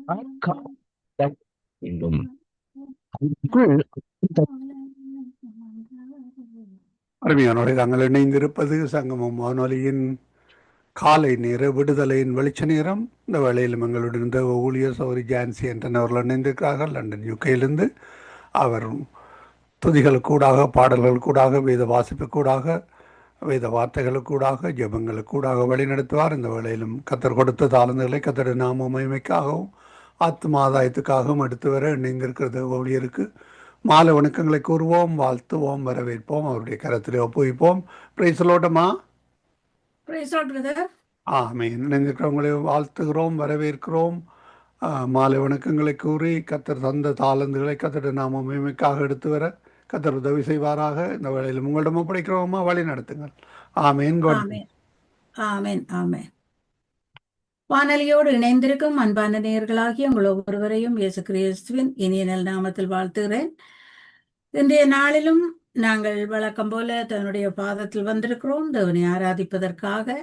வேண்டும். அதற்குள் அருமையானோரை தாங்கள் இணைந்திருப்பது சங்கமம் வானொலியின் காலை நேர விடுதலையின் வெளிச்ச நேரம். இந்த வேளையிலும் எங்களுடன் இருந்த ஊழியர் சௌரி ஜான்சி என்றவர்கள் இணைந்திருக்கிறார்கள் லண்டன் யூகேயிலிருந்து. அவர் துதிகளுக்கூடாக, பாடல்களுக்கூடாக, வேத வாசிப்புக்கூடாக, வேத வார்த்தைகளுக்கூடாக, ஜெபங்களுக்கூடாக வழிநடத்துவார். இந்த வேளையிலும் கத்தர் கொடுத்த தாளந்துகளை கத்தர் நாம மகிமைக்காகவும் ஆத்மாதாயத்துக்காகவும் எடுத்து வர இணைந்திருக்கிறது ஊழியருக்கு மாலை வணக்கங்களை கூறுவோம், வாழ்த்துவோம், வரவேற்போம், அவருடைய கரத்திலே ஒப்புவிப்போம். பிரைசலோட்டமா ஆமென். இணைந்திருக்கிறவங்களை வாழ்த்துகிறோம், வரவேற்கிறோம். மாலை வணக்கங்களை கூறி கத்தர் தந்த தாளந்துகளை கத்தர் நாம மகிமைக்காக எடுத்து வர கத்தர் உதவி செய்வாராக. இந்த வேளையில் உங்களிடம் ஒப்படைக்கிறோமா, வழி நடத்துங்கள். ஆமேன். ஆமென். ஆமென். வானொலியோடு இணைந்திருக்கும் அன்பான நேயர்களாகிய உங்கள் ஒவ்வொருவரையும் இயேசு கிறிஸ்துவின் இனிய நல் நாமத்தில் வாழ்த்துகிறேன். இன்றைய நாளிலும் நாங்கள் வழக்கம் போல தன்னுடைய பாதத்தில் வந்திருக்கிறோம் தேவனை ஆராதிப்பதற்காக.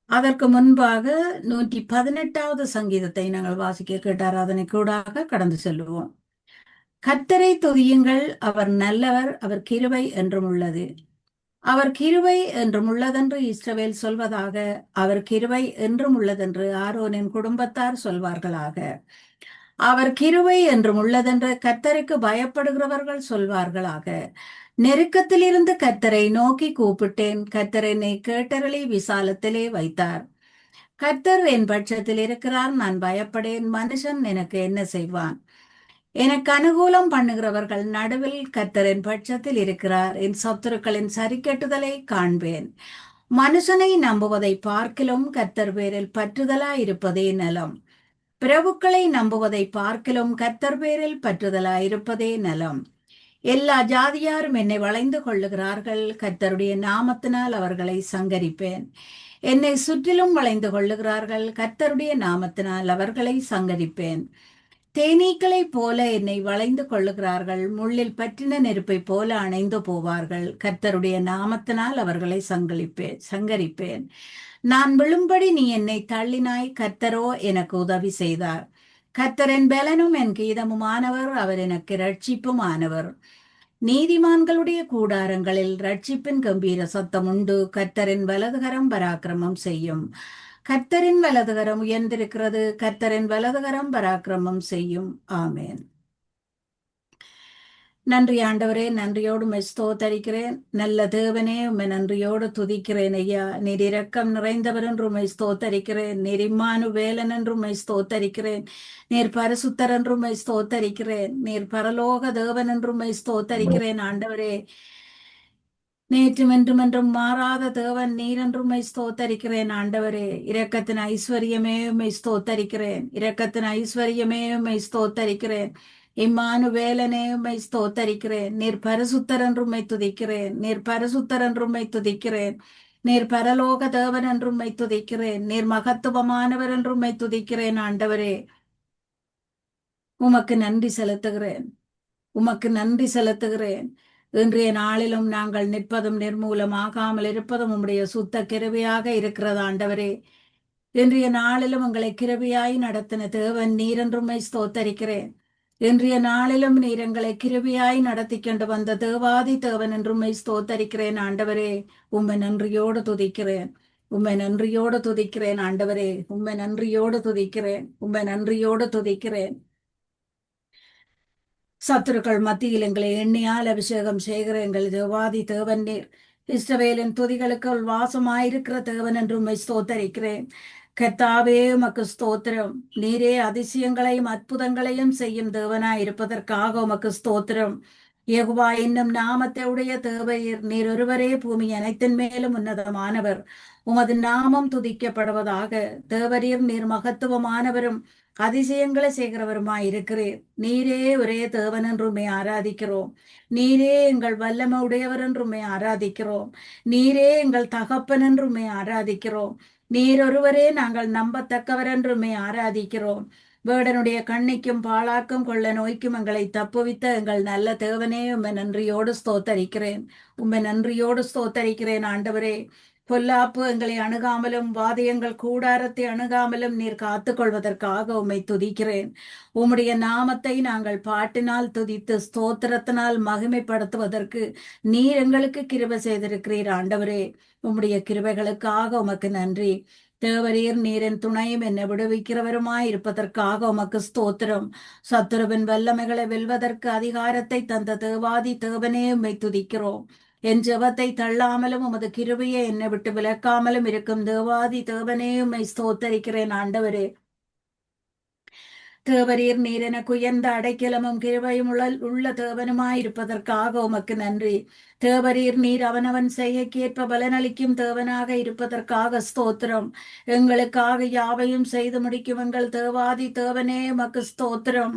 அதற்கு முன்பாக 118வது சங்கீதத்தை நாங்கள் வாசிக்க கேட்ட ஆராதனை கூடாக கடந்து செல்வோம். கர்த்தரை துதியுங்கள், அவர் நல்லவர், அவர் கிருபை என்றும் உள்ளது. அவர் கிருபை என்றும் உள்ளதென்று இஸ்ரவேல் சொல்வதாக, அவர் கிருபை என்றும் உள்ளதென்று ஆரோனின் குடும்பத்தார் சொல்வார்களாக. அவர் கிருபை என்றும் உள்ளதென்று கர்த்தருக்கு பயப்படுகிறவர்கள் சொல்வார்களாக. நெருக்கத்திலிருந்து கர்த்தரை நோக்கி கூப்பிட்டேன், கர்த்தர் என்னை கேட்டருளி விசாலத்திலே வைத்தார். கர்த்தர் என் பட்சத்தில் இருக்கிறார், நான் பயப்படேன். மனுஷன் எனக்கு என்ன செய்வான்? எனக்கு அனுகூலம் பண்ணுகிறவர்கள் நடுவில் கர்த்தர் என் பட்சத்தில் இருக்கிறார். என் சத்துருக்களின் சரிக்கட்டுதலை காண்பேன். மனுஷனை நம்புவதை பார்க்கிலும் கர்த்தர் பேரில் பற்றுதலாயிருப்பதே நலம். பிரபுக்களை நம்புவதை பார்க்கிலும் கர்த்தர் பேரில் பற்றுதலாயிருப்பதே நலம். எல்லா ஜாதியாரும் என்னை வளைந்து கொள்ளுகிறார்கள், கர்த்தருடைய நாமத்தினால் அவர்களை சங்கரிப்பேன். என்னை சுற்றிலும் வளைந்து கொள்ளுகிறார்கள், கர்த்தருடைய நாமத்தினால் அவர்களை சங்கரிப்பேன். தேனீக்களைப் போல என்னை வளைந்து கொள்ளுகிறார்கள், முள்ளில் பற்றின நெருப்பை போல அணைந்து போவார்கள். கர்த்தருடைய நாமத்தினால் அவர்களை சங்கரிப்பேன். நான் விழும்படி நீ என்னை தள்ளினாய், கர்த்தரோ எனக்கு உதவி செய்தார். கர்த்தர் என் பலனும் என் கீதமுமானவர், அவர் எனக்கு இரட்சிப்புமானவர். நீதிமான்களுடைய கூடாரங்களில் இரட்சிப்பின் கம்பீர சத்தம் உண்டு. கர்த்தரின் வலதுகரம் பராக்கிரமம் செய்யும். கர்த்தரின் வலதுகரம் உயர்ந்திருக்கிறது, கர்த்தரின் வலதுகரம் பராக்கிரமம் செய்யும். ஆமேன். நன்றி ஆண்டவரே, நன்றியோடு உம்மை ஸ்தோத்தரிக்கிறேன். நல்ல தேவனே, உம்மை நன்றியோடு துதிக்கிறேன் ஐயா. நீர் இரக்கம் நிறைந்தவர் என்று உம்மை ஸ்தோத்தரிக்கிறேன். நீர் இம்மானுவேலன் என்று உம்மை ஸ்தோத்தரிக்கிறேன். நீர் பரிசுத்தர் என்று உம்மை ஸ்தோத்தரிக்கிறேன். நீர் பரலோக தேவன் என்று உம்மை ஸ்தோத்தரிக்கிறேன் ஆண்டவரே. நேற்றும் என்றும் என்றும் மாறாத தேவன் நீர் என்று உம்மை ஸ்தோத்தரிக்கிறேன் ஆண்டவரே. இரக்கத்தின் ஐஸ்வர்யமே உம்மை ஸ்தோத்தரிக்கிறேன். இரக்கத்தின் ஐஸ்வர்யமே உம்மை ஸ்தோத்தரிக்கிறேன். இம்மானுவேலனே உம்மை ஸ்தோத்தரிக்கிறேன். நீர் பரிசுத்தர் என்று உம்மை துதிக்கிறேன். நீர் பரிசுத்தர் என்று உம்மை துதிக்கிறேன். நீர் பரலோக தேவன் என்று உம்மை துதிக்கிறேன். நீர் மகத்துவமானவர் என்று உம்மை துதிக்கிறேன் ஆண்டவரே. உமக்கு நன்றி செலுத்துகிறேன். உமக்கு நன்றி செலுத்துகிறேன். இன்றைய நாளிலும் நாங்கள் நிற்பதும் நிர்மூலமாகாமல் இருப்பதும் உம்முடைய சுத்த கிருபையாக இருக்கிறது ஆண்டவரே. இன்றைய நாளிலும் உங்களை கிருபையாய் நடத்தின தேவன் நீர் என்று உம்மை ஸ்தோத்தரிக்கிறேன். இன்றைய நாளிலும் நீர் எங்களை கிருபையாய் நடத்தி கொண்டு வந்த தேவாதி தேவன் என்று உம்மை ஸ்தோத்தரிக்கிறேன் ஆண்டவரே. உம்மை நன்றியோடு துதிக்கிறேன். உம்மை நன்றியோடு துதிக்கிறேன் ஆண்டவரே. உம்மை நன்றியோடு துதிக்கிறேன். உம்மை நன்றியோடு துதிக்கிறேன். சத்துருக்கள் மத்தியில் எங்களை எண்ணியால் அபிஷேகம் செய்கிற எங்கள் தேவாதி தேவன் நீர். இஸ்ரவேலின் துதிகளுக்கு வாசமாயிருக்கிற தேவன் என்று உம்மை ஸ்தோத்தரிக்கிறேன். கர்த்தாவே உமக்கு ஸ்தோத்திரம். நீரே அதிசயங்களையும் அற்புதங்களையும் செய்யும் தேவனாய் இருப்பதற்காக உமக்கு ஸ்தோத்திரம். யெகோவா என்னும் நாமத்தை உடைய தேவரீர். நீர் ஒருவரே பூமி அனைத்தின் மேலும் உன்னதமானவர். உமது நாமம் துதிக்கப்படுவதாக. தேவரீர் நீர் மகத்துவமானவரும் அதிசயங்களை செய்கிறவருமாய் இருக்கிறீர். நீரே ஒரே தேவன் என்று உம்மை ஆராதிக்கிறோம். நீரே எங்கள் வல்லமை உடையவர் என்று உம்மை ஆராதிக்கிறோம். நீரே எங்கள் தகப்பன் என்று உம்மை ஆராதிக்கிறோம். நீர் ஒருவரே நாங்கள் நம்பத்தக்கவர் என்று உம்மை ஆராதிக்கிறோம். வேடனுடைய கண்ணிக்கும் பாழாக்கும் கொள்ள நோய்க்கும் எங்களை தப்புவித்த எங்கள் நல்ல தேவனே, உம்மை நன்றியோடு ஸ்தோத்தரிக்கிறேன். உம்மை நன்றியோடு ஸ்தோத்தரிக்கிறேன் ஆண்டவரே. பொல்லாப்பு எங்களை அணுகாமலும் வாதியங்கள் கூடாரத்தை அணுகாமலும் நீர் காத்துக்கொள்வதற்காக உம்மை துதிக்கிறேன். உம்முடைய நாமத்தை நாங்கள் பாட்டினால் துதித்து ஸ்தோத்திரத்தினால் மகிமைப்படுத்துவதற்கு நீர் எங்களுக்கு கிருபை செய்திருக்கிறீர் ஆண்டவரே. உம்முடைய கிருபைகளுக்காக உமக்கு நன்றி. தேவரீர் நீரின் துணையும் என்னை விடுவிக்கிறவருமாய் இருப்பதற்காக உமக்கு ஸ்தோத்திரம். சத்துருவின் வல்லமைகளை வெல்வதற்கு அதிகாரத்தை தந்த தேவாதி தேவனே உம்மை துதிக்கிறோம். என் ஜெபத்தை தள்ளாமலும் உமது கிருபையை என்னை விட்டு விலக்காமலும் இருக்கும் தேவாதி தேவனே உம்மை ஸ்தோத்தரிக்கிறேன் ஆண்டவரே. தேவரீர் நீர் எனக்கு உயர்ந்த அடைக்கலமும் கிருபையும் உள்ள தேவனுமாயிருப்பதற்காக உமக்கு நன்றி. தேவரீர் நீர் அவனவன் செய்கைக்கேற்ப பலனளிக்கும் தேவனாக இருப்பதற்காக ஸ்தோத்திரம். எங்களுக்காக யாவையும் செய்து முடிக்கும் எங்கள் தேவாதி தேவனே உமக்கு ஸ்தோத்திரம்.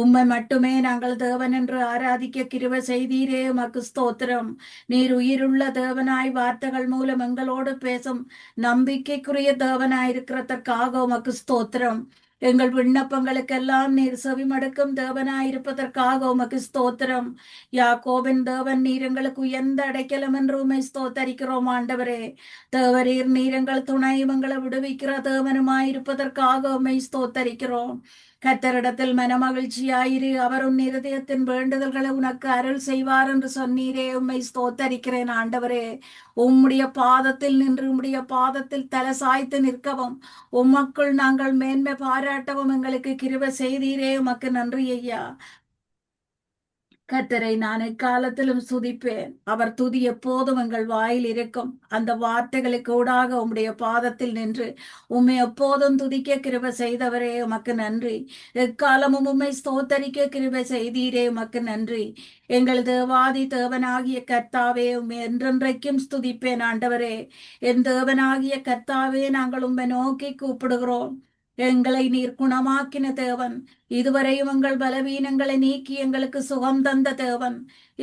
உம்மை மட்டுமே நாங்கள் தேவன் என்று ஆராதிக்க கிருபை செய்தீரே உமக்கு ஸ்தோத்திரம். நீர் உயிருள்ள தேவனாய் வார்த்தைகள் மூலம் எங்களோடு பேசும் நம்பிக்கைக்குரிய தேவனாயிருக்கிறதற்காக உமக்கு ஸ்தோத்திரம். எங்கள் விண்ணப்பங்களுக்கெல்லாம் நீர் செவிமடுக்கும் தேவனாயிருப்பதற்காக உமக்கு ஸ்தோத்திரம். யாக்கோபின் தேவன் நீர் எங்களுக்கு உயர்ந்த அடைக்கலம் என்று உம்மை ஸ்தோத்தரிக்கிறோம் ஆண்டவரே. தேவரீர் நீர் எங்கள் துணையும் எங்களை விடுவிக்கிற தேவனுமாயிருப்பதற்காக உம்மை ஸ்தோத்தரிக்கிறோம். கர்த்தரிடத்தில் மனமகிழ்ச்சியாயிரு, அவர் உன் இருதயத்தின் வேண்டுதல்களை உனக்கு அருள் செய்வார் என்று சொன்னீரே உம்மை ஸ்தோத்தரிக்கிறேன் ஆண்டவரே. உம்முடைய பாதத்தில் நின்று உம்முடைய பாதத்தில் தலை சாய்த்து நிற்கவும் உமக்குள் நாங்கள் மேன்மை பாராட்டவும் எங்களுக்கு கிருபை செய்தீரே உமக்கு நன்றி ஐயா. கர்த்தரை நான் எக்காலத்திலும் துதிப்பேன். அவர் துதி எப்போதும் எங்கள் வாயில் இருக்கும். அந்த வார்த்தைகளுக்கு ஊடாக உம்முடைய பாதத்தில் நின்று உம்மை எப்போதும் துதிக்க கிருபை செய்தவரே உமக்கு நன்றி. எக்காலமும் உம்மை ஸ்தோத்தரிக்க கிருபை செய்தீரே உமக்கு நன்றி. எங்கள் தேவாதி தேவனாகிய கர்த்தாவே உம்மை என்றென்றைக்கும் ஸ்துதிப்பேன் ஆண்டவரே. என் தேவனாகிய கர்த்தாவே நாங்கள் உம்மை நோக்கி கூப்பிடுகிறோம். எங்களை நீர் குணமாக்கின தேவன், இதுவரையும் எங்கள் பலவீனங்களை நீக்கி எங்களுக்கு சுகம் தந்த தேவன்,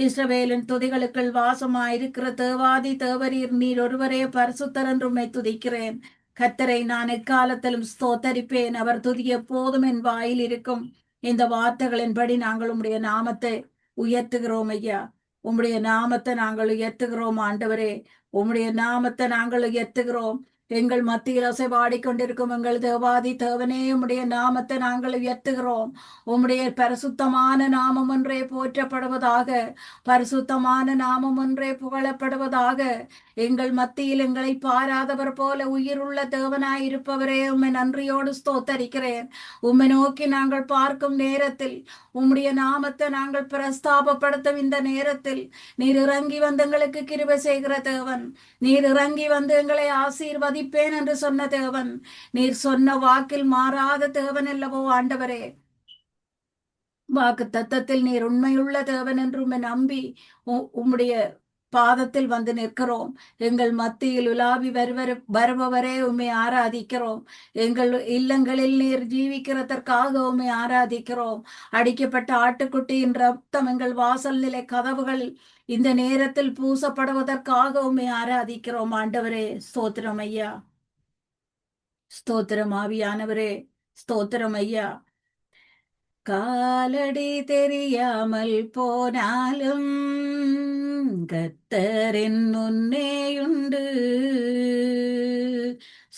இஸ்ரவேலின் துதிகளுக்குள் வாசமாயிருக்கிற தேவாதி தேவரீர் நீர் ஒருவரே பரிசுத்தர் என்று உம்மை துதிக்கிறேன். கர்த்தரை நான் எக்காலத்திலும் ஸ்தோத்தரிப்பேன். அவர் துதி எப்போதும் என் வாயில் இருக்கும். இந்த வார்த்தைகளின்படி நாங்கள் உம்முடைய நாமத்தை உயர்த்துகிறோம் ஐயா. உம்முடைய நாமத்தை நாங்கள் உயர்த்துகிறோம் ஆண்டவரே. உம்முடைய நாமத்தை நாங்கள் உயர்த்துகிறோம். எங்கள் மத்தியில் அசைபாடி கொண்டிருக்கும் எங்கள் தேவாதி தேவனே உம்முடைய நாமத்தை நாங்கள் உயர்த்துகிறோம். உம்முடைய பரிசுத்தமான நாமம் ஒன்றே போற்றப்படுவதாக, பரிசுத்தமான நாமம் ஒன்றே புகழப்படுவதாக. எங்கள் மத்தியில் எங்களை பாராதவர் போல உயிருள்ள தேவனாயிருப்பவரே உம்மை நன்றியோடு ஸ்தோத்தரிக்கிறேன். உம்மை நோக்கி நாங்கள் பார்க்கும் நேரத்தில், உம்முடைய நாமத்தை நாங்கள் பிரஸ்தாபப்படுத்தும் இந்த நேரத்தில் நீர் இறங்கி வந்து எங்களுக்கு கிருபை செய்கிற தேவன், நீர் இறங்கி வந்து எங்களை ஆசீர்வதிப்பேன் என்று சொன்ன தேவன், நீர் சொன்ன வாக்கில் மாறாத தேவன் அல்லவோ ஆண்டவரே. வாக்கு தத்தத்தில் நீர் உண்மையுள்ள தேவன் என்று உம்மை நம்பி உம்முடைய பாதத்தில் வந்து நிற்கிறோம். எங்கள் மத்தியில் உலாவி வருபவரே உம்மை ஆராதிக்கிறோம். எங்கள் இல்லங்களில் நீர் ஜீவிக்கிறதற்காக உம்மை ஆராதிக்கிறோம். அடிக்கப்பட்ட ஆட்டுக்குட்டியின் ரத்தம் எங்கள் வாசல் நிலை கதவுகள் இந்த நேரத்தில் பூசப்படுவதற்காக உம்மை ஆராதிக்கிறோம் ஆண்டவரே. ஸ்தோத்திரம் ஐயா, ஸ்தோத்திரம் ஆவியானவரே, ஸ்தோத்திரம் ஐயா. காலடி தெரியாமல் போனாலும் கர்த்தரின் முன்னேயுண்டு.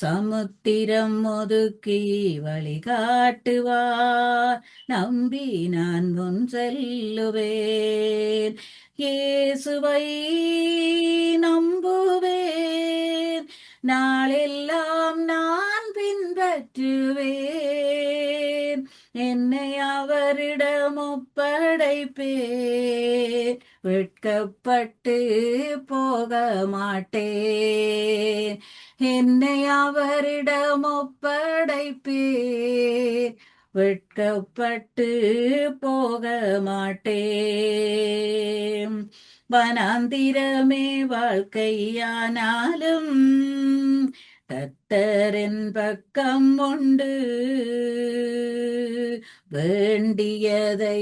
சமுத்திரம் ஒதுக்கி வழிகாட்டுவார், நம்பி நான் முன் செல்லுவேன். இயேசுவை நம்புவேன், நாளெல்லாம் நான் பின்பற்றுவேன். என்னை அவரிடம் ஒப்படைப்பேன், வெட்கப்பட்டு போக மாட்டேன். என்னை அவரிடம் ஒப்படைப்பேன், வெட்கப்பட்டு போக மாட்டேன். வனாந்திரமே வாழ்க்கையானாலும் கர்த்தரின் பக்கம் உண்டு. வேண்டியதை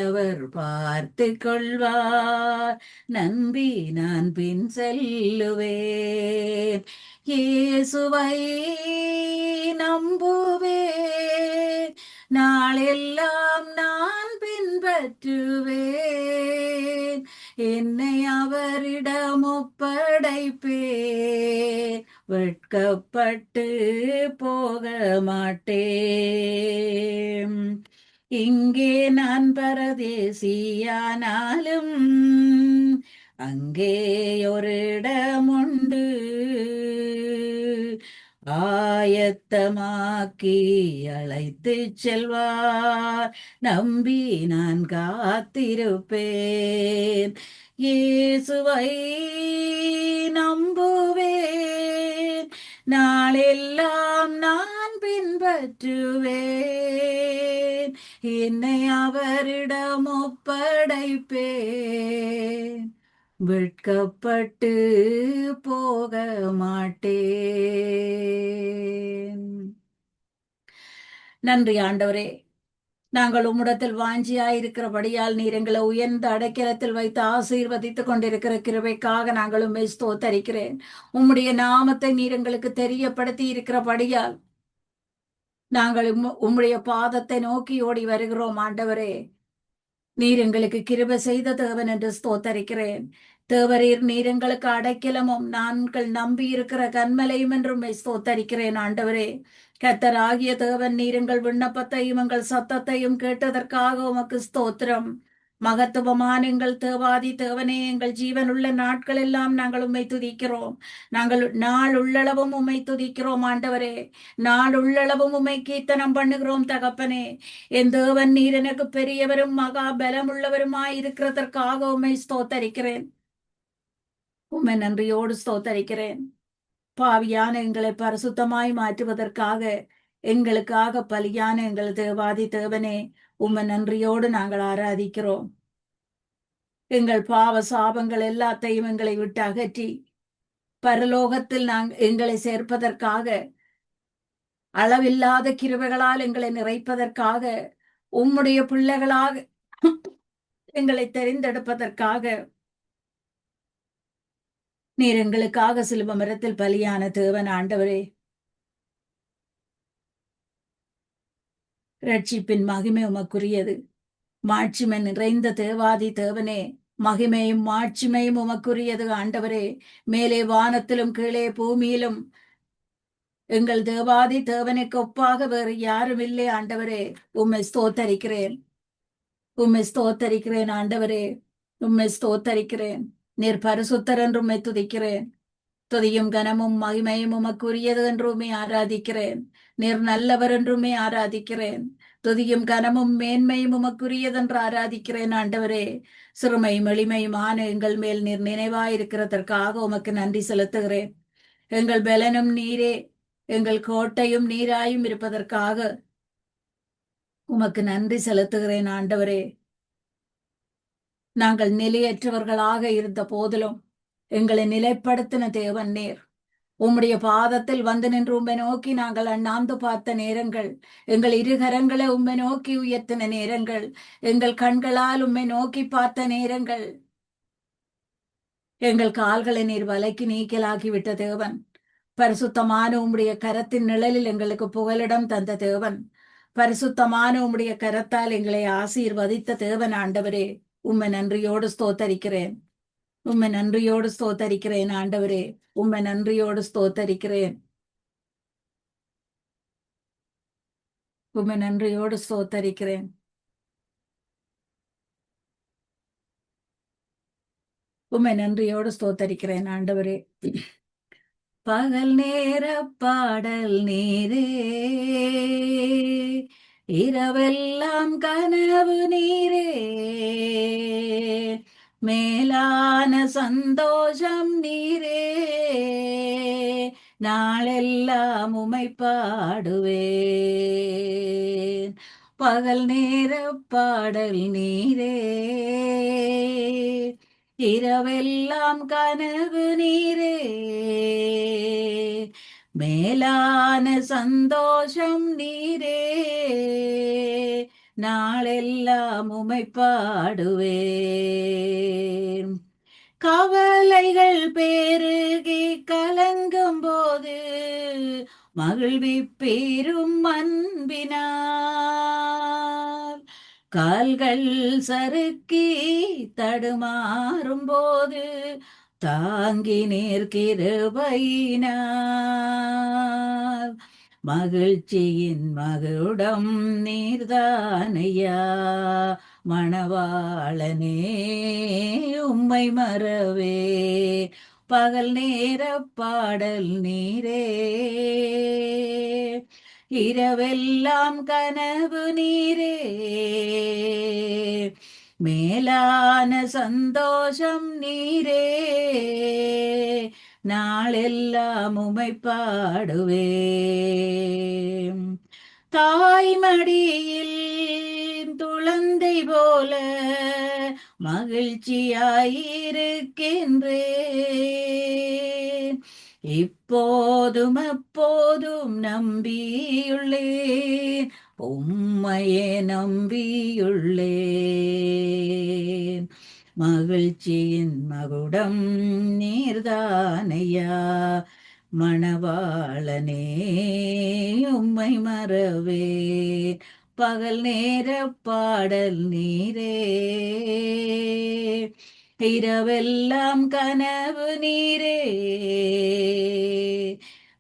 அவர் பார்த்து கொள்வார், நம்பி நான் பின் செல்லுவேன். இயேசுவை நம்புவேன், நாளெல்லாம் நான் பின்பற்றுவேன். என்னை அவரிடம் ஒப்படைப்பேன், வெட்கப்பட்டு போக மாட்டேன். இங்கே நான் பரதேசியானாலும் அங்கே ஒரு இடமுண்டு, ஆயத்தமாக்கி அழைத்து செல்வார், நம்பி நான் காத்திருப்பேன். இயேசுவை நம்புவேன், நாளெல்லாம் நான் பின்பற்றுவேன், என்னை அவரிடம் ஒப்படைப்பேன், வெட்கப்பட்டு போக மாட்டேன். நன்றி ஆண்டவரே, நாங்கள் உம்மிடத்தில் வாஞ்சியாயிருக்கிறபடியால் நீர் எங்களை உயர்ந்த அடைக்கலத்தில் வைத்து ஆசீர்வதித்துக் கொண்டிருக்கிற கிருபைக்காக நாங்கள் உம்மை ஸ்தோத்தரிக்கிறேன். உம்முடைய நாமத்தை நீர் எங்களுக்கு தெரியப்படுத்தி இருக்கிறபடியால் நாங்கள் உம்முடைய பாதத்தை நோக்கி ஓடி வருகிறோம் ஆண்டவரே. நீர் எங்களுக்கு கிருபை செய்த தேவன் என்று ஸ்தோத்தரிக்கிறேன். தேவரீர் நீர் எங்களுக்கு அடைக்கலமும் நாங்கள் நம்பி இருக்கிற கன்மலையும் என்றும் ஸ்தோத்தரிக்கிறேன் ஆண்டவரே. கர்த்தராகிய தேவன் நீர் எங்கள் விண்ணப்பத்தையும் எங்கள் சத்தத்தையும் கேட்டதற்காக உமக்கு ஸ்தோத்திரம். மகத்துவமான எங்கள் தேவாதி தேவனே, எங்கள் ஜீவனுள்ள நாட்கள் எல்லாம் நாங்கள் உம்மை துதிக்கிறோம். நாங்கள் நாள் உள்ளளவும் உம்மை துதிக்கிறோம் ஆண்டவரே. நாள் உள்ளளவும் உம்மை கீர்த்தனம் பண்ணுகிறோம் தகப்பனே. என் தேவன் நீர் எனக்கு பெரியவரும் மகா பலமுள்ளவருமாய் இருக்கிறதற்காக உம்மை ஸ்தோத்தரிக்கிறேன். உம்மை நன்றியோடு ஸ்தோத்தரிக்கிறேன். பாவியான எங்களை பரிசுத்தமாய் மாற்றுவதற்காக எங்களுக்காக பலியான எங்கள் தேவாதி தேவனே, உம்மை நன்றியோடு நாங்கள் ஆராதிக்கிறோம். எங்கள் பாவ சாபங்கள் எல்லாத்தையும் எங்களை விட்டு அகற்றி பரலோகத்தில் எங்களை சேர்ப்பதற்காக, அளவில்லாத கிருபைகளால் எங்களை நிறைப்பதற்காக, உம்முடைய பிள்ளைகளாக எங்களை தெரிந்தெடுப்பதற்காக நீர் எங்களுக்காக சிலுவ மரத்தில் பலியான தேவன் ஆண்டவரே. ரட்சிப்பின் மகிமை உமக்குரியது. மாட்சிமை நிறைந்த தேவாதி தேவனே, மகிமையும் மாட்சிமையும் உமக்குரியது ஆண்டவரே. மேலே வானத்திலும் கீழே பூமியிலும் எங்கள் தேவாதி தேவனுக்கு ஒப்பாக வேறு யாரும் இல்லை ஆண்டவரே. உம்மை ஸ்தோத்தரிக்கிறேன், உம்மை ஸ்தோத்தரிக்கிறேன் ஆண்டவரே, உம்மை ஸ்தோத்தரிக்கிறேன். நீர் பரிசுத்தர் என்று உம்மை துதிக்கிறேன். துதியும் கனமும் மகிமையும் உமக்குரியது என்று உம்மை ஆராதிக்கிறேன். நீர் நல்லவர் என்றுமே ஆராதிக்கிறேன். துதியும் கனமும் மேன்மையும் உமக்குரியதென்று ஆராதிக்கிறேன் ஆண்டவரே. சிறுமையும் எளிமையுமான எங்கள் மேல் நீர் நினைவாயிருக்கிறதற்காக உமக்கு நன்றி செலுத்துகிறேன். எங்கள் பலனும் நீரே, எங்கள் கோட்டையும் நீராயும் இருப்பதற்காக உமக்கு நன்றி செலுத்துகிறேன் ஆண்டவரே. நாங்கள் நிலையற்றவர்களாக இருந்த போதிலும் எங்களை நிலைப்படுத்தின தேவன் நீர். உம்முடைய பாதத்தில் வந்து நின்று உம்மை நோக்கி நாங்கள் அண்ணாந்து பார்த்த நேரங்கள், எங்கள் இருகரங்களை உம்மை நோக்கி உயர்த்தின நேரங்கள், எங்கள் கண்களால் உம்மை நோக்கி பார்த்த நேரங்கள், எங்கள் கால்களை நீர் வலைக்கு நீக்கலாக்கி விட்ட தேவன். பரிசுத்தமான உம்முடைய கரத்தின் நிழலில் எங்களுக்கு புகலிடம் தந்த தேவன். பரிசுத்தமான உம்முடைய கரத்தால் எங்களை ஆசீர்வதித்த தேவன் ஆண்டவரே. உம்மை நன்றியோடு ஸ்தோத்தரிக்கிறேன், உம்மை நன்றியோடு ஸ்தோத்தரிக்கிறேன் ஆண்டவரே. உம்மை நன்றியோடு ஸ்தோத்தரிக்கிறேன், உம்மை நன்றியோடு ஸ்தோத்தரிக்கிறேன், உம்மை நன்றியோடு ஸ்தோத்தரிக்கிறேன் ஆண்டவரே. பகல் நேர பாடல் நீரே, இரவெல்லாம் கனவு நீரே, மேலான சந்தோஷம் நீரே, நாளெல்லாம் உமை பாடுவேன். பகல் நேர பாடல் நீரே, இரவெல்லாம் கனவு நீரே, மேலான சந்தோஷம் நீரே, நாளெல்லாம் உமை பாடுவேன். கவலைகள் பெருகி கலங்கும் போது மகிழ்விப்பேரும் அன்பினார், கால்கள் சறுக்கி தடுமாறும் போது தாங்கி நிற்கிருபையினார். மகிழ்ச்சியின் மகுடம் நீர்தானையா மணவாளனே, உம்மை மறவே பகல் நேர பாடல் நீரே. இரவெல்லாம் கனவு நீரே, மேலான சந்தோஷம் நீரே. நாளெல்லாம் உம்மை பாடுவேன். தாய்மடியில் துளந்தை போல மகிழ்ச்சியாயிருக்கின்றேன். இப்போதும் எப்போதும் நம்பியுள்ளேன், உம்மையே நம்பியுள்ளேன். மகிழ்ச்சியின் மகுடம் நீர்தானையா மணவாளனே, உம்மை மறவேன் பகல் நேர பாடல் நீரே. இரவெல்லாம் கனவு நீரே,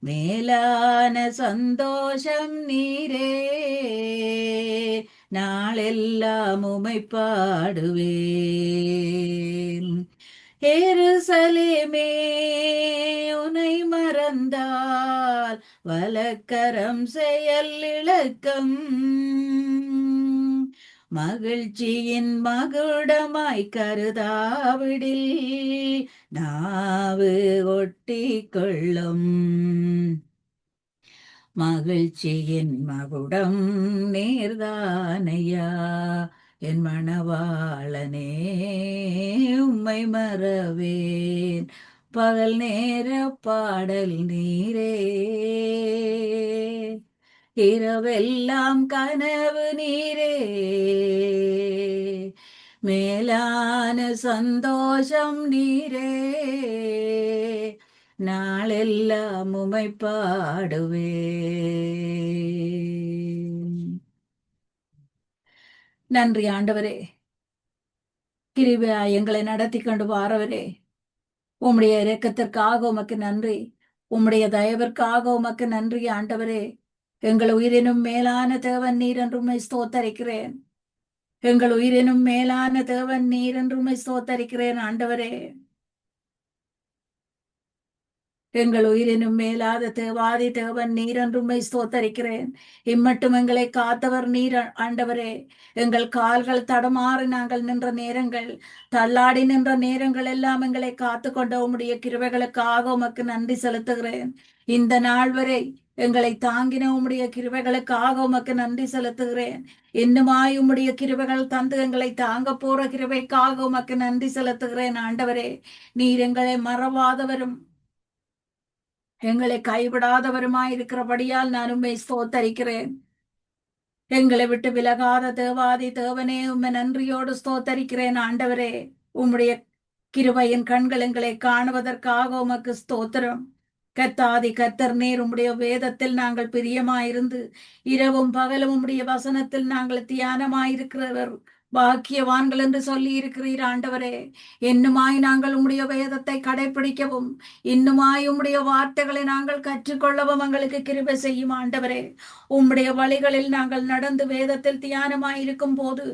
மேலான சந்தோஷம் நீரே. நாளெல்லாம் உம்மை பாடுவேன். எருசலேமே, உனை மறந்தால் வலக்கரம் செயல் இழக்கம். மகிழ்ச்சியின் மகுடமாய் கருதாவிடில் நாவு ஒட்டிக்கொள்ளும். மகிழ்ச்சியின் மகுடம் நீர்தானையா என் மணவாளனே, உம்மை மறவேன் பகல் நேர பாடல் நீரே. இரவெல்லாம் கனவு நீரே, மேலான சந்தோஷம் நீரே. நாளெல்லாம் உம்மை பாடுவேன். நன்றி ஆண்டவரே, கிருபையா எங்களை நடத்தி கொண்டு வாரவரே, உம்முடைய இரக்கத்திற்காக உமக்கு நன்றி, உம்முடைய தயவிற்காக உமக்கு நன்றி ஆண்டவரே. எங்கள் உயிரினும் மேலான தேவன் நீர் என்று உம்மை ஸ்தோத்தரிக்கிறேன். எங்கள் உயிரினும் மேலான தேவன் நீர் என்று உம்மை ஸ்தோத்தரிக்கிறேன் ஆண்டவரே. எங்கள் உயிரினும் மேலாத தேவாதி தேவன் நீர் என்று உம்மை ஸ்தோத்தரிக்கிறேன். இம்மட்டும் எங்களை காத்தவர் நீர் ஆண்டவரே. எங்கள் கால்கள் தடமாறி நாங்கள் நின்ற நேரங்கள், தள்ளாடி நின்ற நேரங்கள் எல்லாம் எங்களை காத்து கொண்ட உம்முடைய கிருபைகளுக்காக உமக்கு நன்றி செலுத்துகிறேன். இந்த நாள் வரை எங்களை தாங்கின உம்முடைய கிருபைகளுக்காக உமக்கு நன்றி செலுத்துகிறேன். இன்னுமாய் உம்முடைய கிருபைகள் தந்து எங்களை தாங்க போற கிருபைக்காக உமக்கு நன்றி செலுத்துகிறேன் ஆண்டவரே. நீர் எங்களை மறவாதவரும் எங்களை கைவிடாதவருமாய் இருக்கிறபடியால் நான் உம்மை ஸ்தோத்தரிக்கிறேன். எங்களை விட்டு விலகாத தேவாதி தேவனே, உம்மை நன்றியோடு ஸ்தோத்தரிக்கிறேன் ஆண்டவரே. உம்முடைய கிருபையின் கண்கள் எங்களை காணுவதற்காக உமக்கு ஸ்தோத்திரம். கர்த்தாதி கர்த்தர் நீர், உம்முடைய வேதத்தில் நாங்கள் பிரியமாயிருந்து இரவும் பகலும் உம்முடைய வசனத்தில் நாங்கள் தியானமாயிருக்கிறவர் பாக்கியவான்கள் என்று சொல்லி இருக்கிறீர் ஆண்டவரே. இன்னுமாய் நாங்கள் உம்முடைய வேதத்தை கடைபிடிக்கவும், இன்னுமாய் உம்முடைய வார்த்தைகளை நாங்கள் கற்றுக்கொள்ளவும் எங்களுக்கு கிருபை செய்யும் ஆண்டவரே. உம்முடைய வழிகளில் நாங்கள் நடந்து வேதத்தில் தியானமாய் இருக்கும் போது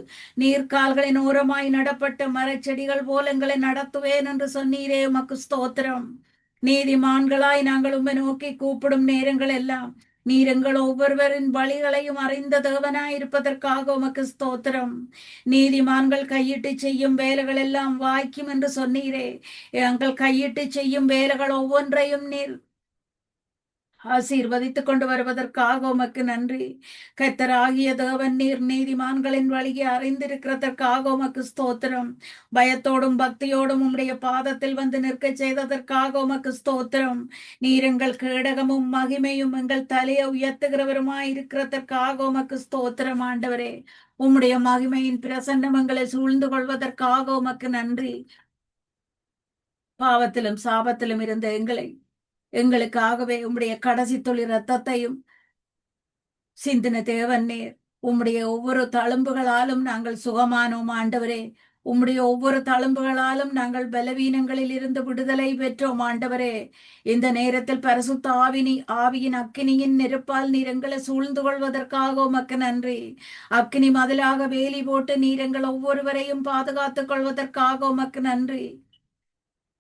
நீர்க்கால்களின் ஓரமாய் நடப்பட்ட மரச்செடிகள் போல் எங்களை நடத்துவேன் என்று சொன்னீரே, உமக்கு ஸ்தோத்திரம். நீதிமான்களாய் நாங்கள் உம்மை நோக்கி கூப்பிடும் நேரங்கள் எல்லாம் நீர் எங்கள் ஒவ்வொருவரின் வழிகளையும் அறிந்த தேவனாய் இருப்பதற்காக உமக்கு ஸ்தோத்திரம். நீதிமான்கள் கையிட்டு செய்யும் வேலைகள் எல்லாம் வாய்க்கும் என்று சொன்னீரே. எங்கள் கையிட்டு செய்யும் வேலைகள் ஒவ்வொன்றையும் நீர் ஆசீர்வதித்துக் கொண்டு வருவதற்காக உமக்கு நன்றி. கர்த்தராகிய தேவன் நீர் நீதிமான்களின் வழியை அறிந்திருக்கிறதற்காக உமக்கு ஸ்தோத்திரம். பயத்தோடும் பக்தியோடும் உம்முடைய பாதத்தில் வந்து நிற்க செய்ததற்காக உமக்கு ஸ்தோத்திரம். நீர் எங்கள் கேடகமும் மகிமையும் எங்கள் தலையை உயர்த்துகிறவருமாய் இருக்கிறதற்காக உமக்கு ஸ்தோத்திரம் ஆண்டவரே. உம்முடைய மகிமையின் பிரசன்னம் எங்களை சூழ்ந்து கொள்வதற்காக உமக்கு நன்றி. பாவத்திலும் சாபத்திலும் இருந்த எங்களுக்காகவே உம்முடைய கடைசி துளி ரத்தத்தையும் சிந்தின தேவன் நீர். உம்முடைய ஒவ்வொரு தழும்புகளாலும் நாங்கள் சுகமானோம் ஆண்டவரே. உம்முடைய ஒவ்வொரு தழும்புகளாலும் நாங்கள் பலவீனங்களில் இருந்து விடுதலை பெற்றோம் ஆண்டவரே. இந்த நேரத்தில் பரிசுத்த ஆவியின் அக்கினியின் நெருப்பால் நீர் எங்களை சூழ்ந்து கொள்வதற்காக உமக்கு நன்றி. அக்கினி மதிலாக வேலி போட்டு நீர் எங்கள் ஒவ்வொருவரையும் பாதுகாத்துக் கொள்வதற்காக உமக்கு நன்றி.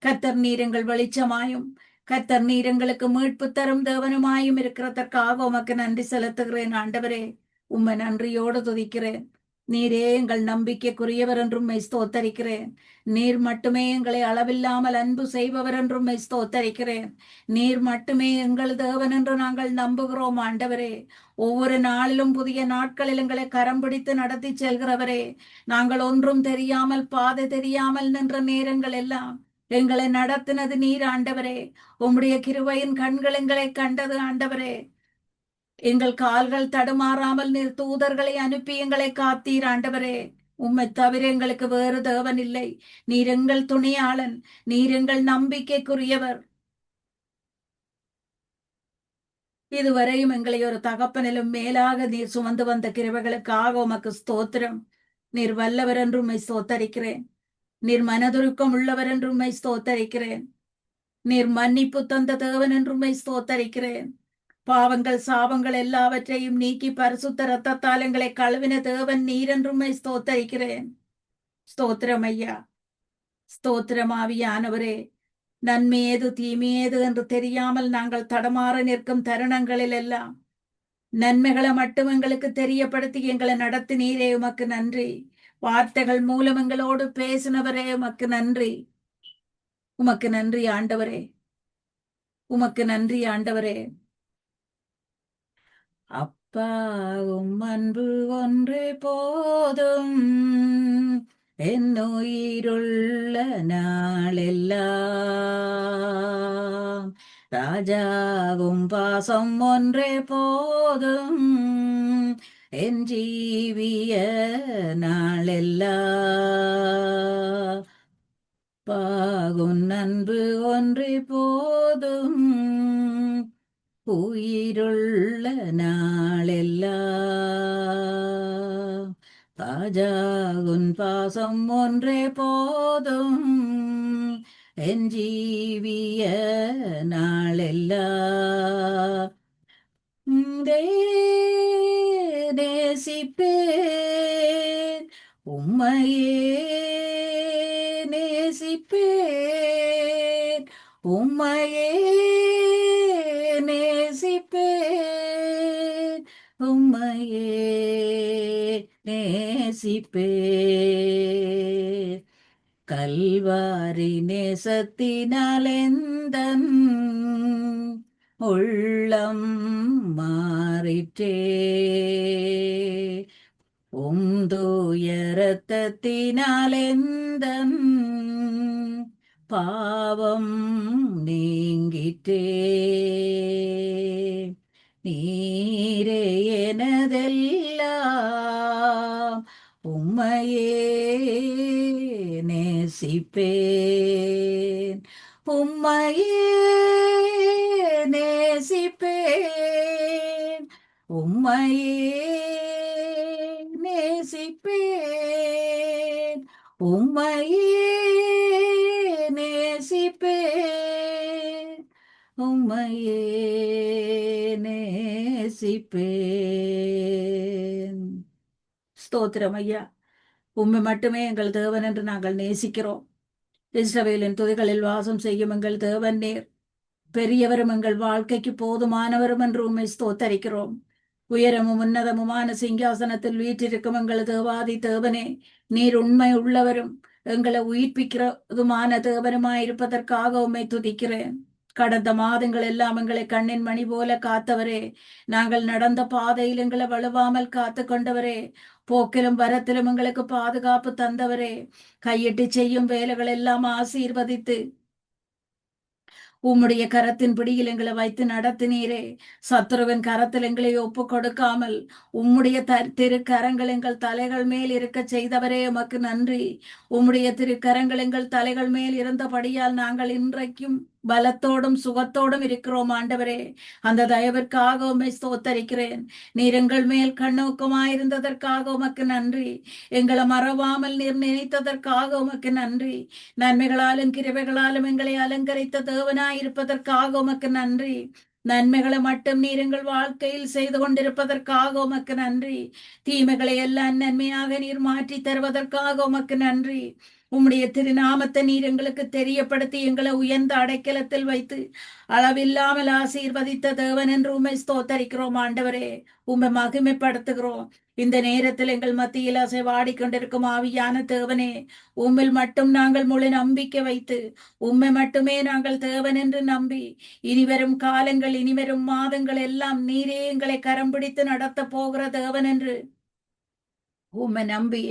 கர்த்தர் நீர் எங்கள் வெளிச்சமாயும் கர்த்தர் நீர் எங்களுக்கு மீட்பு தரும் தேவனுமாயும் இருக்கிறதற்காக உமக்கு நன்றி செலுத்துகிறேன் ஆண்டவரே. உம்மை நன்றியோடு துதிக்கிறேன். நீரே எங்கள் நம்பிக்கைக்குரியவர் என்றும் ஸ்தோத்தரிக்கிறேன். நீர் மட்டுமே எங்களை அளவில்லாமல் அன்பு செய்பவர் என்றும் ஸ்தோத்தரிக்கிறேன். நீர் மட்டுமே எங்கள் தேவன் என்று நாங்கள் நம்புகிறோம் ஆண்டவரே. ஒவ்வொரு நாளிலும் புதிய நாட்களில் எங்களை கரம் பிடித்து நடத்தி செல்கிறவரே. நாங்கள் ஒன்றும் தெரியாமல் பாதை தெரியாமல் நின்ற நேரங்கள் எல்லாம் எங்களை நடத்தினது நீர் ஆண்டவரே. உம்முடைய கிருபையின் கண்கள் எங்களை கண்டது ஆண்டவரே. எங்கள் கால்கள் தடுமாறாமல் நீர் தூதர்களை அனுப்பி எங்களை காத்தீர் ஆண்டவரே. உம்மை தவிர எங்களுக்கு வேறு தேவன் இல்லை. நீர் எங்கள் துணையாளன். நீர் எங்கள் நம்பிக்கைக்குரியவர். இதுவரையும் எங்களை ஒரு தகப்பனிலும் மேலாக நீர் சுமந்து வந்த கிருபைகளுக்காக உமக்கு ஸ்தோத்திரம். நீர் வல்லவர் என்று உம்மை ஸ்தோத்தரிக்கிறேன். நீர் மனதுருக்கம் உள்ளவர் என்று உம்மை ஸ்தோத்தரிக்கிறேன். நீர் மன்னிப்பு தந்த தேவன் என்று உம்மை ஸ்தோத்தரிக்கிறேன். பாவங்கள் சாபங்கள் எல்லாவற்றையும் நீக்கி பரிசுத்த ரத்தத்தால் எங்களை கழுவின தேவன் நீர் என்று உம்மை ஸ்தோத்தரிக்கிறேன். ஸ்தோத்திரம் ஐயா. ஸ்தோத்திரம் ஆவியானவரே. நன்மையேது தீமையேது என்று தெரியாமல் நாங்கள் தடமாற நிற்கும் தருணங்களில் எல்லாம் நன்மைகளை மட்டும் எங்களுக்கு தெரியப்படுத்தி எங்களை நடத்தி நீரே உமக்கு நன்றி. வார்த்தைகள் மூலம் எங்களோடு பேசினவரே உமக்கு நன்றி. உமக்கு நன்றி ஆண்டவரே. உமக்கு நன்றி ஆண்டவரே. அப்பா உம் அன்பு ஒன்றே போதும் என்னுயிருள்ள நாளெல்லாம். ராஜாவும் பாசம் ஒன்றே போதும் என் ஜீவிய நாளெல்லாம். பாகுன் அன்பு ஒன்றே போதும் உயிருள்ள நாளெல்லாம். ராஜாவுன் பாசம் ஒன்றே போதும் என் ஜீவிய நாளெல்லாம். நேசிப்பேன் உம்மையே நேசிப்பேன் உம்மையே நேசிப்பேன் உம்மையே நேசிப்பேன். கல்வாரி நேசத்தினால் எந்தன் உள்ளம் மாறிற்றே. தூய இரத்தத்தினால் எந்தன் பாவம் நீங்கிற்றே. நீரே எனதெல்லாம் உம்மையே நேசிப்பேன் உம்மையே நேசிப்பேன் உம்மையே நேசிப்பேன் உம்மையே நேசிப்பேன் உம்மையே நேசிப்பேன். ஸ்தோத்திரம் ஐயா. உம்மை மட்டுமே எங்கள் தேவன் என்று நாங்கள் நேசிக்கிறோம். இஸ்ரவேலின் துதிகளில் வாசம் செய்யும் எங்கள் தேவன் நீர். பெரியவரும் எங்கள் வாழ்க்கைக்கு போதுமானவரும் என்று உம்மை ஸ்தோத்தரிக்கிறோம். உயரமும் உன்னதமுமான சிங்காசனத்தில் வீற்றிருக்கும் எங்கள் தேவாதி தேவனே, நீர் உண்மை உள்ளவரும் எங்களை உயிர்ப்பிக்கிறதுமான தேவனுமாயிருப்பதற்காக உம்மை துதிக்கிறேன். கடந்த மாதங்கள் எல்லாம் எங்களை கண்ணின் மணி போல காத்தவரே, நாங்கள் நடந்த பாதையில் எங்களை வலுவாமல் காத்து கொண்டவரே, போக்கிலும் வரத்திலும் எங்களுக்கு பாதுகாப்பு தந்தவரே, கையிட்டு செய்யும் வேலைகள் எல்லாம் ஆசீர்வதித்து உம்முடைய கரத்தின் பிடியில் எங்களை வைத்து நடத்தினீரே. சத்துருவின் கரத்தில் எங்களை ஒப்பு கொடுக்காமல் உம்முடைய திருக்கரங்கள் எங்கள் தலைகள் மேல் இருக்க செய்தவரே உமக்கு நன்றி. உம்முடைய திருக்கரங்கள் எங்கள் தலைகள் மேல் இருந்தபடியால் நாங்கள் இன்றைக்கும் பலத்தோடும் சுகத்தோடும் இருக்கிறோம் ஆண்டவரே. அந்த தயவிற்காக உம்மை ஸ்தோத்தரிக்கிறேன். நீர் எங்கள் மேல் கண்ணோக்கமாயிருந்ததற்காக உமக்கு நன்றி. எங்களை மறவாமல் நீர் நினைத்ததற்காக உமக்கு நன்றி. நன்மைகளாலும் கிருபைகளாலும் எங்களை அலங்கரித்த தேவனாயிருப்பதற்காக உமக்கு நன்றி. நன்மைகளை மட்டும் நீர் எங்கள் வாழ்க்கையில் செய்து கொண்டிருப்பதற்காக உமக்கு நன்றி. தீமைகளை எல்லாம் நன்மையாக நீர் மாற்றி தருவதற்காக உமக்கு நன்றி. உம்முடைய திருநாமத்தை நீர் எங்களுக்கு தெரியப்படுத்தி எங்களை உயர்ந்த அடைக்கலத்தில் வைத்து அளவில்லாமல் ஆசீர்வதித்த தேவன் என்று உம்மை ஸ்தோத்தரிக்கிறோம் ஆண்டவரே. உம்மை மகிமைப்படுத்துகிறோம். இந்த நேரத்தில் எங்கள் மத்தியில் அசைவாடி கொண்டிருக்கும் ஆவியான தேவனே, உம்மில் மட்டும் நாங்கள் முழு நம்பிக்கை வைத்து உம்மை மட்டுமே நாங்கள் தேவன் என்று நம்பி இனிவரும் காலங்கள் இனிவரும் மாதங்கள் எல்லாம் நீரே எங்களை கரம் பிடித்து நடத்த போகிற தேவன் என்று உம்மை நம்பி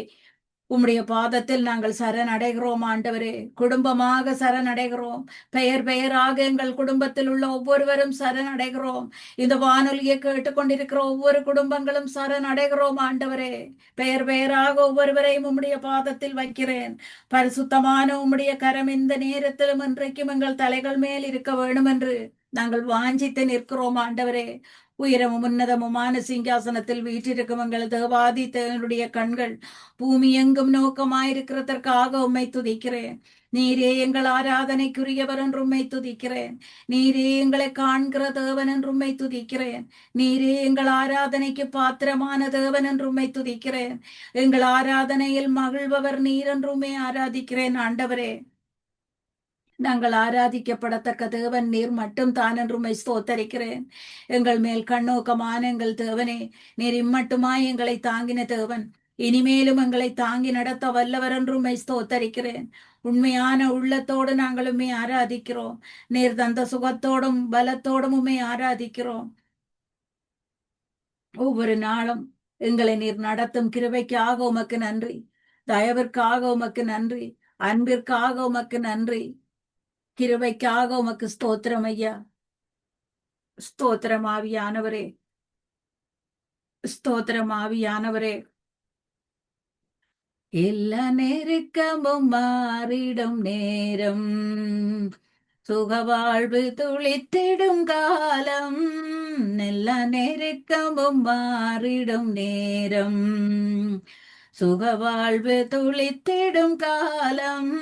உம்முடைய பாதத்தில் நாங்கள் சரணடைகிறோம் ஆண்டவரே. குடும்பமாக சரணடைகிறோம். பெயர் பெயராக எங்கள் குடும்பத்தில் உள்ள ஒவ்வொருவரும் சரணடைகிறோம். இந்த வானொலியை கேட்டுக்கொண்டிருக்கிற ஒவ்வொரு குடும்பங்களும் சரணடைகிறோம் ஆண்டவரே. பெயர் பெயராக ஒவ்வொருவரையும் உம்முடைய பாதத்தில் வைக்கிறேன். பரிசுத்தமான உம்முடைய கரம் இந்த நேரத்திலும் இன்றைக்கும் எங்கள் தலைகள் மேல் இருக்க வேண்டும் என்று நாங்கள் வாஞ்சித்து நிற்கிறோம் ஆண்டவரே. உயரமும் உன்னதமுமான சிங்காசனத்தில் வீற்றிருக்கும் எங்கள் தேவாதி தேவனுடைய கண்கள் பூமி எங்கும் நோக்கமாயிருக்கிறதற்காக உம்மை துதிக்கிறேன். நீரே எங்கள் ஆராதனைக்குரியவர் என்று உம்மை துதிக்கிறேன். நீரே எங்களை காண்கிற தேவன் என்று உம்மை துதிக்கிறேன். நீரே எங்கள் ஆராதனைக்கு பாத்திரமான தேவன் என்று உம்மை துதிக்கிறேன். எங்கள் ஆராதனையில் மகிழ்பவர் நீர் என்று உம்மை ஆராதிக்கிறேன் ஆண்டவரே. நாங்கள் ஆராதிக்கப்படத்தக்க தேவன் நீர் மட்டும் தான் என்று உம்மை ஸ்தோத்தரிக்கிறேன். எங்கள் மேல் கண்ணோக்கமான எங்கள் தேவனே, நீர் இம்மட்டுமாய் எங்களை தாங்கின தேவன், இனிமேலும் எங்களை தாங்கி நடத்த வல்லவர் என்று உம்மை ஸ்தோத்தரிக்கிறேன். உண்மையான உள்ளத்தோடு நாங்கள் உம்மை ஆராதிக்கிறோம். நீர் தந்த சுகத்தோடும் பலத்தோடும் உம்மை ஆராதிக்கிறோம். ஒவ்வொரு நாளும் எங்களை நீர் நடத்தும் கிருபைக்காக உமக்கு நன்றி. தயவிற்காக உமக்கு நன்றி. அன்பிற்காக உமக்கு நன்றி. கிருபைக்காக உமக்கு ஸ்தோத்திரம் ஐயா. ஸ்தோத்திரம் ஆவியானவரே. ஸ்தோத்திரம் ஆவியானவரே. எல்லா நெருக்கமும் மாறிடும் நேரம், சுகவாழ்வு துளித்திடும் காலம். எல்லா நெருக்கமும் மாறிடும் நேரம், சுகவாழ்வு துளித்திடும் காலம்.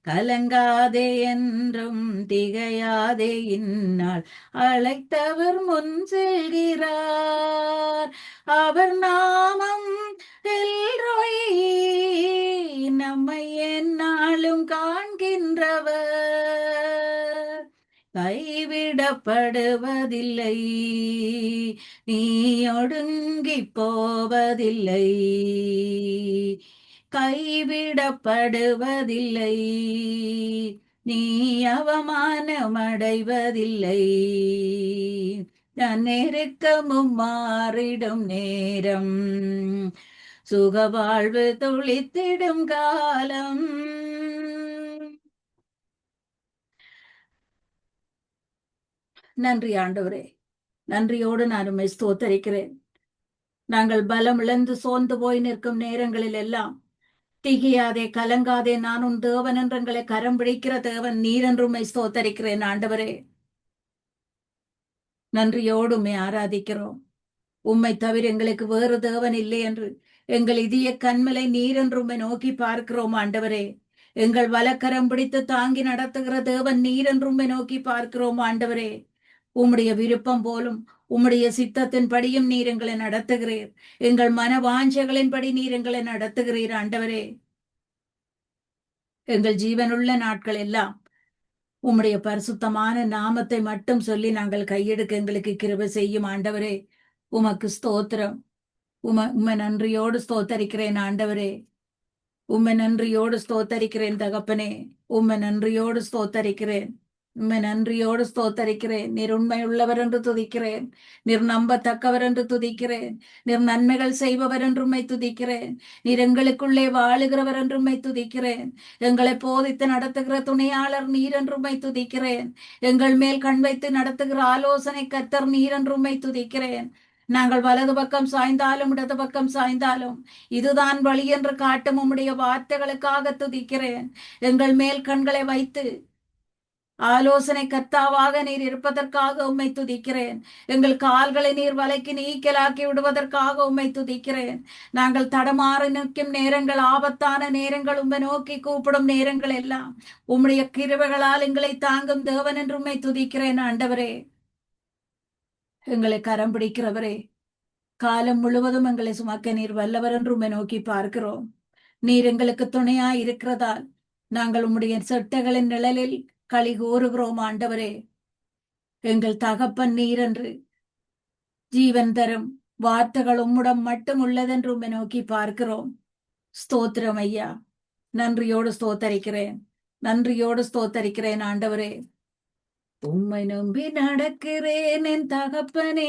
கலங்காதே என்றும் திகையாதே, இந்நாள் அழைத்தவர் முன் செல்கிறார். அவர் நாமம் எல்ரோயி, நம்மை எந்நாளும் காண்கின்றவர். கைவிடப்படுவதில்லை, நீ ஒடுங்கி போவதில்லை. கைவிடப்படுவதில்லை, நீ அவமானமடைவதில்லை. நெருக்கமும் மாறிடும் நேரம், சுகவாழ்வு துளித்திடும் காலம். நன்றி ஆண்டவரே. நன்றியோடு நான் உம்மை ஸ்தோத்தரிக்கிறேன். நாங்கள் பலம் இழந்து சோர்ந்து போய் நிற்கும் நேரங்களில் எல்லாம் திகையாதே, கலங்காதே, நான் உன் தேவன் என்று எங்களை கரம் பிடிக்கிற தேவன் நீர் என்று உம்மை ஸ்தோத்தரிக்கிறேன் ஆண்டவரே. நன்றியோடு உம்மை ஆராதிக்கிறோம். உம்மை தவிர எங்களுக்கு வேறு தேவன் இல்லை என்று எங்கள் இதய கண்மலை நீர் என்று உம்மை நோக்கி பார்க்கிறோம் ஆண்டவரே. எங்கள் வலக்கரம் பிடித்து தாங்கி நடத்துகிற தேவன் நீர் என்று உம்மை நோக்கி பார்க்கிறோம் ஆண்டவரே. உம்முடைய விருப்பம் போலும் உம்முடைய சித்தத்தின் படியும் நீர் எங்களை நடத்துகிறீர். எங்கள் மன வாஞ்சைகளின் படி நீர் எங்களை நடத்துகிறீர் ஆண்டவரே. எங்கள் ஜீவனுள்ள நாட்கள் எல்லாம் உம்முடைய பரிசுத்தமான நாமத்தை மட்டும் சொல்லி நாங்கள் கையெடுக்க எங்களுக்கு கிருபை செய்யும் ஆண்டவரே. உமக்கு ஸ்தோத்திரம். உம்மை நன்றியோடு ஸ்தோத்தரிக்கிறேன் ஆண்டவரே. உம்மை நன்றியோடு ஸ்தோத்தரிக்கிறேன் தகப்பனே. உம்மை நன்றியோடு ஸ்தோத்தரிக்கிறேன். உம்மை நன்றியோடு ஸ்தோத்தரிக்கிறேன். நீர் உண்மை உள்ளவர் என்று துதிக்கிறேன். நீர் நம்பத்தக்கவர் என்று துதிக்கிறேன். நீர் நன்மைகள் செய்பவர் என்று உம்மை துதிக்கிறேன். நீர் எங்களுக்குள்ளே வாழுகிறவர் என்று உம்மை துதிக்கிறேன். எங்களை போதித்து நடத்துகிற துணையாளர் நீர் என்று உம்மை துதிக்கிறேன். எங்கள் மேல் கண் வைத்து நடத்துகிற ஆலோசனை கர்த்தர் நீர் என்று உம்மை துதிக்கிறேன். நாங்கள் வலது பக்கம் சாய்ந்தாலும் இடது பக்கம் சாய்ந்தாலும் இதுதான் வழி என்று காட்டும் உம்முடைய வார்த்தைகளுக்காக துதிக்கிறேன். எங்கள் மேல் கண்களை வைத்து ஆலோசனை கர்த்தாவாக நீர் இருப்பதற்காக உம்மை துதிக்கிறேன். எங்கள் கால்களை நீர் வலைக்கு நீக்கலாக்கி விடுவதற்காக உம்மை துதிக்கிறேன். நாங்கள் தடமாறி நிற்கும் நேரங்கள், ஆபத்தான நேரங்கள், உம்மை நோக்கி கூப்பிடும் நேரங்கள் எல்லாம் உம்முடைய கிருபைகளால் எங்களை தாங்கும் தேவன் என்று உம்மை துதிக்கிறேன். ஆண்டவரே, எங்களை கரம் பிடிக்கிறவரே, காலம் முழுவதும் எங்களை சுமக்க நீர் வல்லவர் என்று உம்மை நோக்கி பார்க்கிறோம். நீர் எங்களுக்கு துணையாய் இருக்கிறதால் நாங்கள் உம்முடைய செட்டைகளின் நிழலில் களி கூறுகிறோம். ஆண்டவரே, எங்கள் தகப்பன் நீர் என்று ஜீவன் தரும் வார்த்தைகள் உம்முடம் மட்டும் உள்ளதென்று உம்மை நோக்கி பார்க்கிறோம். ஸ்தோத்திரம் ஐயா, நன்றியோடு ஸ்தோத்தரிக்கிறேன், நன்றியோடு ஸ்தோத்தரிக்கிறேன். ஆண்டவரே, உம்மை நம்பி நடக்கிறேன் என் தகப்பனே,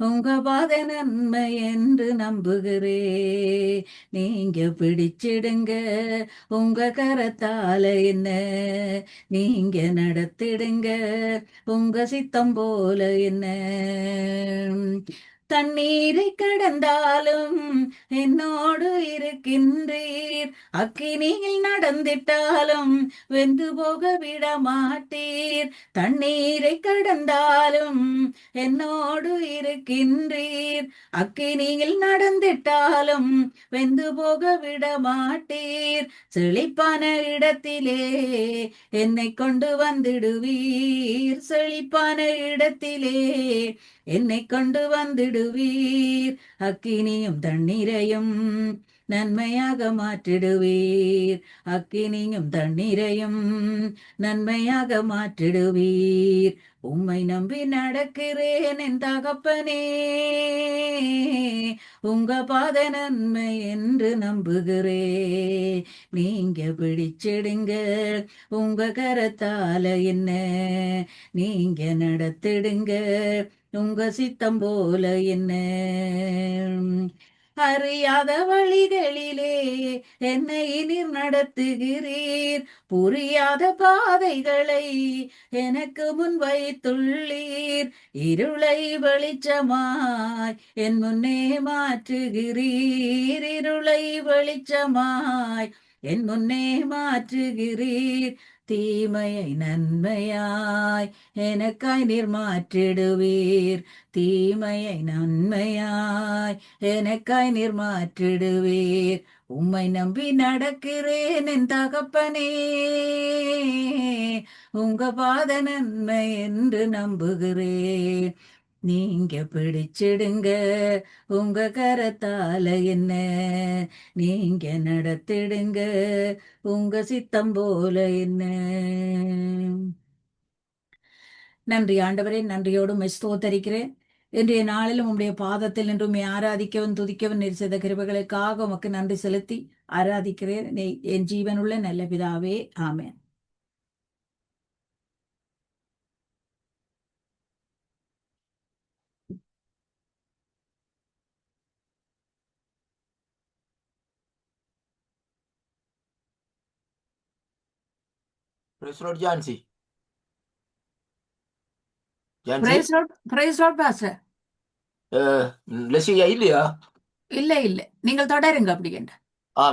உங்க பாதை நன்மை என்று நம்புகிறே. நீங்க பிடிச்சிடுங்க உங்க கரத்தால என்ன, நீங்க நடத்திடுங்க உங்க சித்தம் போல என்ன. தண்ணீரை கடந்தாலும் என்னோடு இருக்கின்றீர், அக்கினியில் நடந்திட்டாலும் வெந்து போக விட மாட்டீர். தண்ணீரை கடந்தாலும் என்னோடு இருக்கின்றீர், அக்கினியில் நடந்திட்டாலும் வெந்து போக விட மாட்டீர். செழிப்பான இடத்திலே என்னை கொண்டு வந்திடுவீர், செழிப்பான இடத்திலே என்னை கொண்டு வந்திடுவீர். அக்கினியும் தண்ணீரையும் நன்மையாக மாற்றிடுவீர், அக்கினியும் தண்ணீரையும் நன்மையாக மாற்றிடுவீர். உம்மை நம்பி நடக்கிறேன் என் தகப்பனே, உங்க பாத நன்மை என்று நம்புகிறேன். நீங்க பிடிச்சிடுங்க உங்க கரத்தால என்ன, நீங்க நடத்திடுங்க உங்க சித்தம் போல என்ன. அறியாத வழிகளிலே என்னை நீர் நடத்துகிறீர், புரியாத பாதைகளை எனக்கு முன் வைத்துள்ளீர். இருளை வெளிச்சமாய் என் முன்னே மாற்றுகிறீர், இருளை வெளிச்சமாய் என் முன்னே மாற்றுகிறீர். தீமையை நன்மையாய் எனக்காய் நீர் மாற்றிடுவீர், தீமையை நன்மையாய் எனக்காய் நீர் மாற்றிடுவீர். உம்மை நம்பி நடக்கிறேன் என் தகப்பனே, உங்க பாத நன்மை என்று நம்புகிறேன். நீங்க பிடிச்சிடுங்க உங்க கரத்தால என்ன, நீங்க நடத்திடுங்க உங்க சித்தம் போல என்ன. நன்றி ஆண்டவரே, நன்றியோடு உம்மை ஸ்தோத்தரிக்கிறேன். இன்றைய நாளிலும் உம்முடைய பாதத்தில் நின்று உம்மை ஆராதிக்கவும் துதிக்கவும் நீர் செய்த கிருபைகளுக்காக உமக்கு நன்றி செலுத்தி ஆராதிக்கிறேன் என் ஜீவனுள்ள நல்ல பிதாவே, amen. Praise Lord Jansi. Jansi, praise Lord, praise Lord pastor. லெசியா இல்லையா? இல்ல இல்ல, நீங்கள் தொடருங்க அப்படி என்ற.